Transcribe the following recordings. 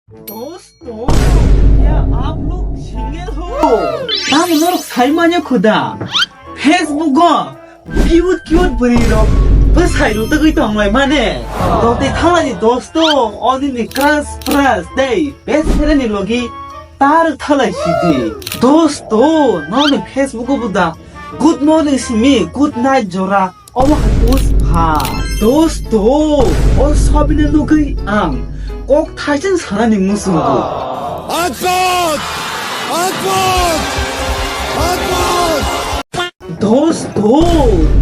दोस्तों क्या आप लोग सिंगल हो? नाम लोग साइमान्य खुदा फेसबुक क्यूट क्यूट बनिरो बस हाइरू तो कोई तो हमारे माने तो ते थाने दोस्तों और दिन क्रश प्रस दे बेस्ट फ्रेंड लोगी तार थाला सीधी दोस्तों नाम फेसबुक बुदा गुड मॉर्निंग सिमी गुड नाइट जोरा और पोस्ट भा दोस्तों और सब ने लोगी आम 꼭 타진 사람이 무슨 거? दोस्तों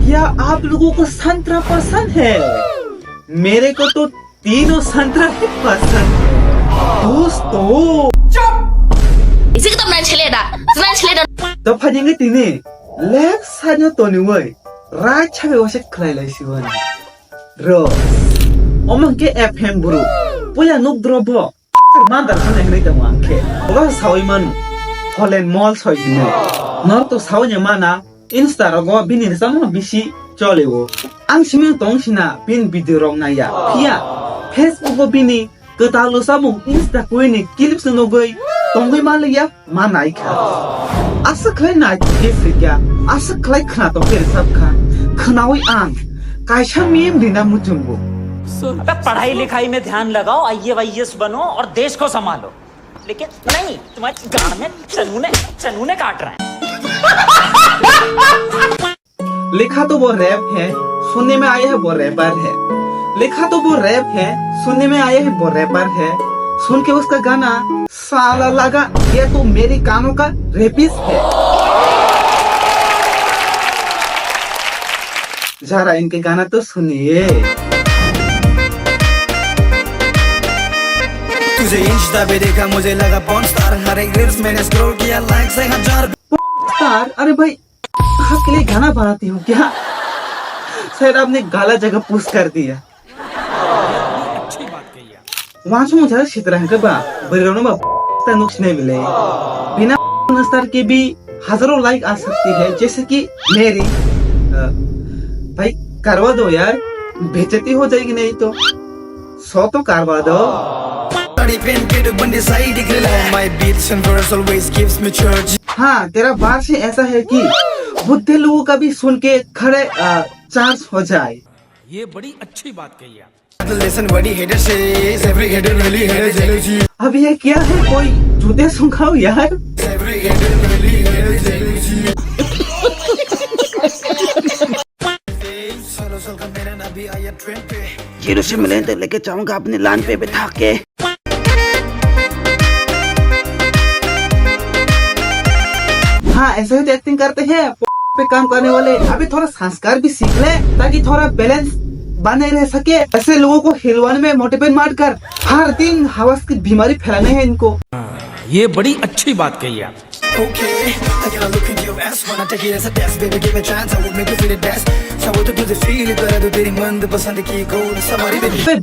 क्या आप लोगों को संतरा पसंद है? मेरे को तो तीनों संतरा ही पसंद है दोस्तों इसी का तो मैं छलेदा तो फजेंगे तीने लेफ्ट साइड में तो नहीं हुए राइट साइड में वैसे खलाई लाई सिवन रोज ओमन के एफएम ब्रो पुला नुक द्रबो मांदर सने हनै त मांखे ओला सावैमन फलेन मल सयजिने न त सावnya mana insta रगो बिनि सामन बिसि चलेवो आं सिमे तंसिना बिन भिडियो रं नाया फिया फेसबुक बिनि गतालो सामु insta कोइनि क्लिप्स नगै तंगै मालैया मानाइखा आसा खै नाइ के फ्रिया आसा खै खना त फेर सबखा खनावै आं कायसा मेम दिना मुजुंगो अबे पढ़ाई लिखाई में ध्यान लगाओ IAS बनो और देश को संभालो लेकिन नहीं तुम्हारी गांड में चनूने काट रहे हैं लिखा तो वो रैप है सुनने में आया है वो रैपर है लिखा तो वो रैप है सुनने में आया है वो रैपर है सुन के उसका गाना साला लगा ये तो मेरे कानों का रेपिस्ट है जरा इनके गाना तो सुनिए तुझे इंस्टा पे देखा मुझे लगा पॉर्न स्टार हर एक रील्स मैंने स्क्रॉल किया लाइक से 1000 स्टार अरे भाई आप के लिए गाना बनाती हूँ क्या शायद आपने गलत जगह पोस्ट कर दिया वहाँ से मुझे क्षेत्र है कब बरियानो में नुक्स नहीं मिले बिना स्टार के भी हजारों लाइक आ सकती है जैसे कि मेरी भाई करवा दो यार बेइज्जती हो जाएगी नहीं तो 100 तो करवा दो हाँ तेरा बात से ऐसा है कि बुद्धे लोगों का भी सुन के खड़े चार्ज हो जाए ये बड़ी अच्छी बात कही आप अब ये क्या है कोई जूते सुखाओ यार जीरो से मिले तो लेके जाऊंगा अपने लान पे बिठा के हाँ ऐसे ही तो एक्टिंग करते हैं पे काम करने वाले अभी थोड़ा संस्कार भी सीख ले ताकि थोड़ा बैलेंस बने रह सके ऐसे लोगों को हिलवाने में मोटिवेट मार कर हर दिन हवस की बीमारी फैलाने हैं इनको ये बड़ी अच्छी बात कही आप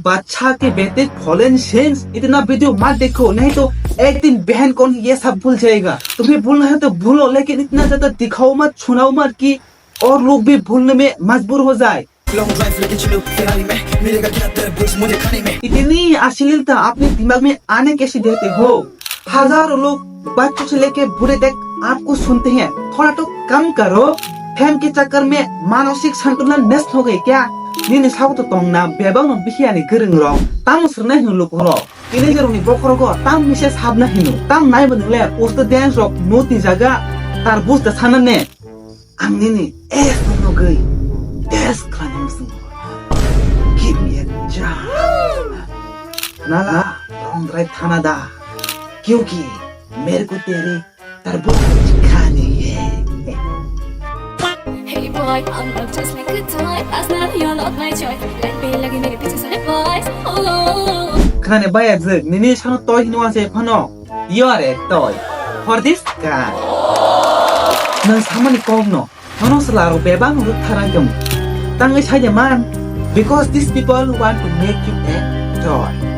बच्चा के बेटे फॉलन सेंस इतना वीडियो मत देखो नहीं तो एक दिन बहन कौन ये सब भूल जाएगा तुम्हें भूलना है तो भूलो लेकिन इतना ज्यादा दिखाओ मत छुनाओ मत कि और लोग भी भूलने में मजबूर हो जाए इतनी अश्लीलता अपने दिमाग में आने कैसे देते हो हजारों लोग बच्चों से लेके बूढ़े तक आपको सुनते हैं थोड़ा तो कम करो फेम के चक्कर में मानसिक संतुलन नष्ट हो गए क्या नीने साउ तो तोंगना बेबांग बिखियानि गोरों रं ताम सुरनाय हुलुक रो इने जेरनि बखरगो ताम मेसेज हाबना हिनु ताम नाय बदले पोस्ट डांस रक नोटि जागा तार बुस्ता सानने आंनिनि एस नो गई एस खानिमसु गिव मी अ चांस नाला लॉन्ग ड्राइव थाना दा क्योंकि मेरे को तेरे तरबूज खाने है Hey boy, I'm not just like a toy. Last night you're not my choice. Let me like make pictures and advice. Oh. खाने बाय जग निने सान तोय हिनवा से फनो you are a toy for this guy नों सामानि कमनो फनो सलारो बेबां रुक थारागम तांगै सायदे मान because these people want to make you a toy